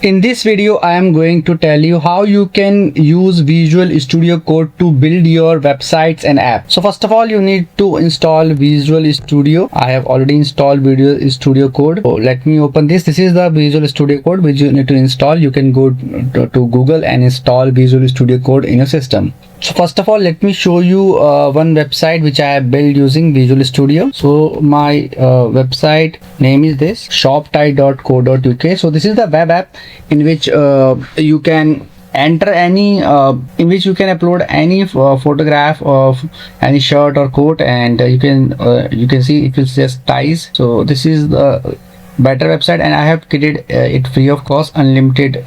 In this video, I am going to tell you how you can use Visual Studio Code to build your websites and apps. So first of all, you need to install Visual Studio. I have already installed Visual Studio Code. So let me open this. This is the Visual Studio Code which you need to install. You can go to Google and install Visual Studio Code in your system. So first of all, let me show you one website which I have built using Visual Studio. So my website name is this shoptie.co.uk. So this is the web app in which you can enter any in which you can upload any photograph of any shirt or coat, and you can see it will just ties. So this is the better website, and I have created it free of cost. Unlimited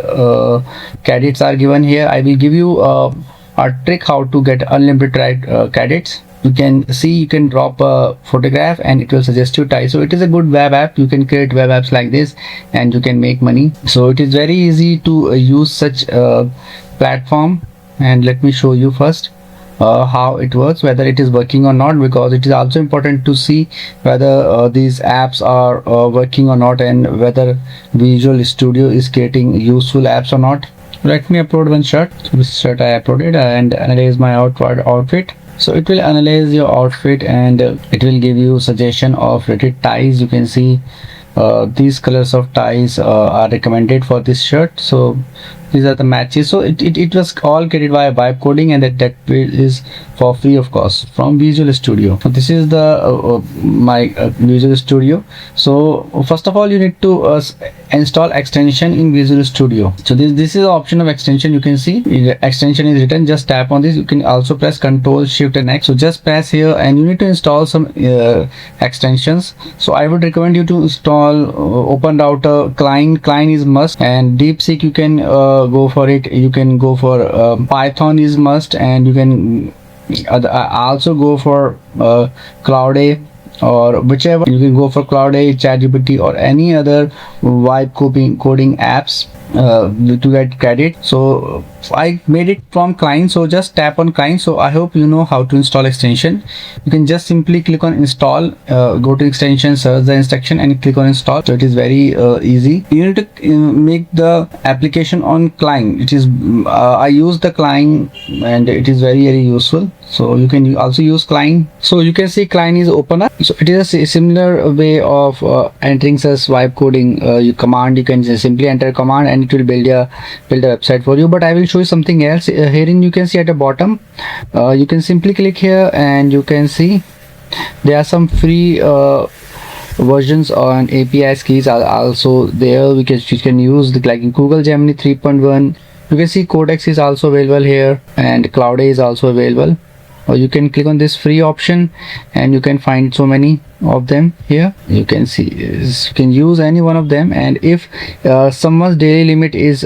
credits are given here. I will give you a trick how to get unlimited credits. You can see, you can drop a photograph and it will suggest you ties. So it is a good web app. You can create web apps like this and you can make money. So it is very easy to use such a platform, and let me show you first how it works, whether it is working or not, because it is also important to see whether these apps are working or not, and whether Visual Studio is creating useful apps or not. Let me upload one shirt. So this shirt I uploaded and analyze my outfit. So it will analyze your outfit and it will give you suggestion of rated ties. You can see these colors of ties are recommended for this shirt. So these are the matches. So it was all created by vibe coding, and that is for free of course from Visual Studio. So this is the my Visual Studio. So first of all, you need to install extension in Visual Studio. So this is the option of extension. You can see extension is written. Just tap on this. You can also press Ctrl Shift and X. So just press here and you need to install some extensions. So I would recommend you to install Open Router, Client is must, and DeepSeek you can go for it. You can go for Python is must, and you can also go for Cloudflare, or whichever. You can go for Cloudflare, ChatGPT, or any other vibe coding apps to get credit. So I made it from client, so just tap on client. So I hope you know how to install extension. You can just simply click on install, go to extension, search the instruction and click on install. So it is very easy. You need to make the application on client. It is I use the client and it is very useful. So you can also use client. So you can see client is open up. So it is a similar way of entering such vibe coding command. You can just simply enter a command and it will build a website for you. But I will show you something else. Herein you can see at the bottom, you can simply click here and you can see there are some free versions on API keys are also there, which you can use, like in Google Gemini 3.1. You can see Codex is also available here, and Cloudflare is also available. Or you can click on this free option and you can find so many of them here. You can see you can use any one of them, and if someone's daily limit is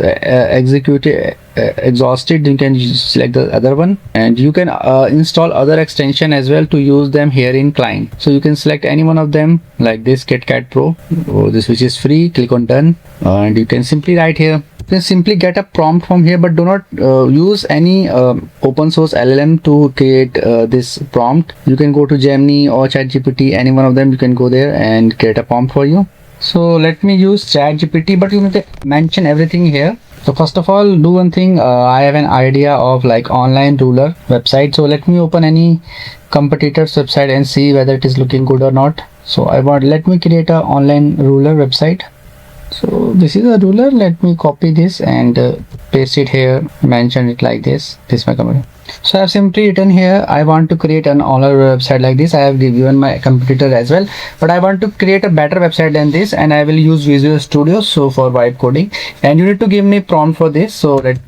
exhausted, you can select the other one, and you can install other extension as well to use them here in client. So you can select any one of them, like this KitKat Pro, or this which is free. Click on done, and you can simply write here. You can simply get a prompt from here, but do not use any open source LLM to create this prompt. You can go to Gemini or ChatGPT, any one of them. You can go there and create a prompt for you. So let me use ChatGPT, but you need to mention everything here. So first of all, do one thing. I have an idea of like online ruler website. So let me open any competitor's website and see whether it is looking good or not. So let me create a online ruler website. So this is a ruler. Let me copy this and paste it here, mention it like this. This is my company. So I have simply written here, I want to create an online website like this. I have given my competitor as well, but I want to create a better website than this, and I will use Visual Studio so for vibe coding. And you need to give me prompt for this. So let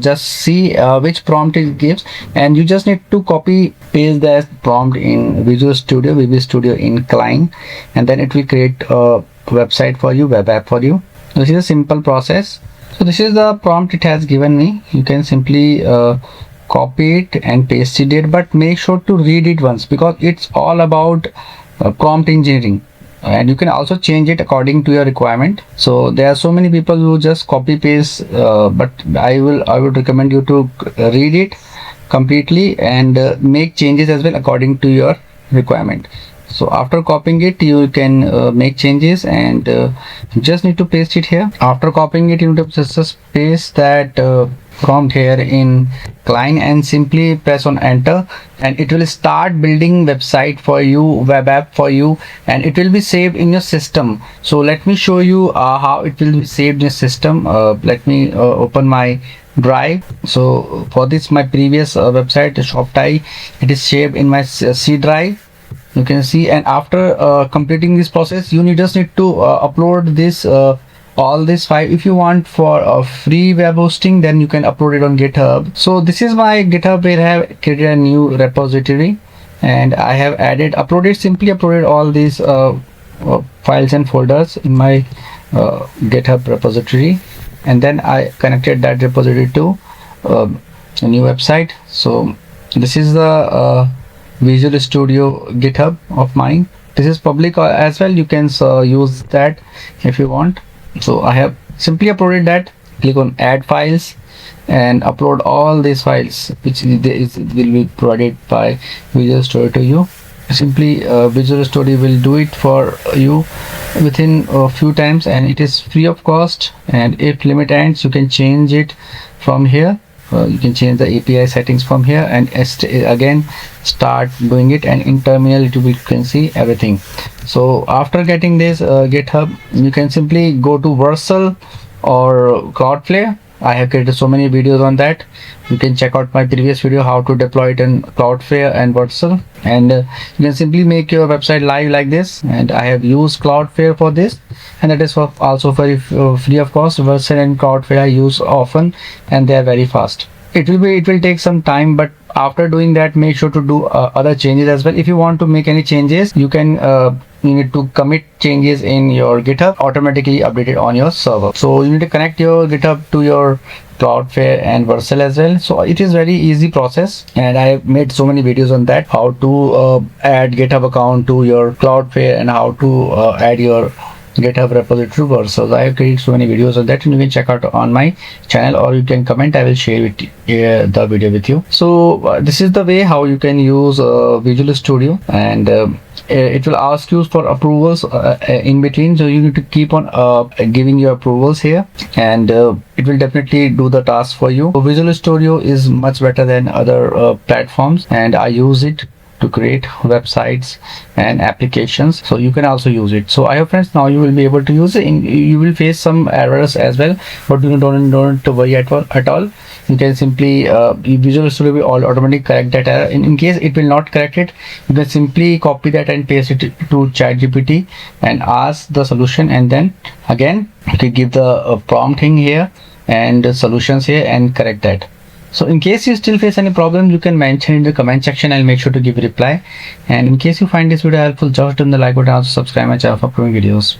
just see which prompt it gives, and you just need to copy paste that prompt in Visual Studio in client, and then it will create a website for you, web app for you. This is a simple process. So this is the prompt it has given me. You can simply copy it and paste it, but make sure to read it once, because it's all about prompt engineering, and you can also change it according to your requirement. So there are so many people who just copy paste, but I would recommend you to read it completely and make changes as well according to your requirement. So after copying it, you can make changes, and you just need to paste it here. After copying it, you need to just paste that prompt here in client and simply press on enter, and it will start building website for you, web app for you, and it will be saved in your system. So let me show you how it will be saved in your system. Let me open my drive. So for this, my previous website Shopify, it is saved in my C drive, you can see. And after completing this process, you just need to upload this all this file. If you want for a free web hosting, then you can upload it on GitHub. So this is my GitHub where I have created a new repository, and I have simply uploaded all these files and folders in my GitHub repository, and then I connected that repository to a new website. So this is the Visual Studio GitHub of mine. This is public as well, you can use that if you want. So I have simply uploaded that. Click on add files and upload all these files which will be provided by Visual Studio to you. Simply Visual Studio will do it for you within a few times, and it is free of cost. And if limit ends, you can change it from here. You can change the API settings from here, and again start doing it, and in terminal you can see everything. So after getting this GitHub, you can simply go to Vercel or Cloudflare. I have created so many videos on that. You can check out my previous video how to deploy it in Cloudflare and Vercel, and you can simply make your website live like this. And I have used Cloudflare for this, and that is also very free of cost. Vercel and Cloudflare I use often, and they are very fast. It will take some time, but after doing that, make sure to do other changes as well. If you want to make any changes, you need to commit changes in your GitHub, automatically updated on your server. So you need to connect your GitHub to your Cloudflare and Vercel as well. So it is very easy process, and I have made so many videos on that, how to add GitHub account to your Cloudflare and how to add your GitHub repository to Vercel. I have created so many videos on that, and you can check out on my channel, or you can comment. I will share the video with you. So this is the way how you can use Visual Studio, and it will ask you for approvals in between, so you need to keep on giving your approvals here, and it will definitely do the task for you. So Visual Studio is much better than other platforms, and I use it to create websites and applications, so you can also use it. So I hope friends, now you will be able to use it. You will face some errors as well, but you don't to worry at all. You can simply Visual Studio will automatically correct that error. In case it will not correct it, you can simply copy that and paste it to ChatGPT and ask the solution, and then again you can give the prompting here and the solutions here and correct that. So in case you still face any problem, you can mention in the comment section. I'll make sure to give a reply. And in case you find this video helpful, just hit the like button, also subscribe my channel for upcoming videos.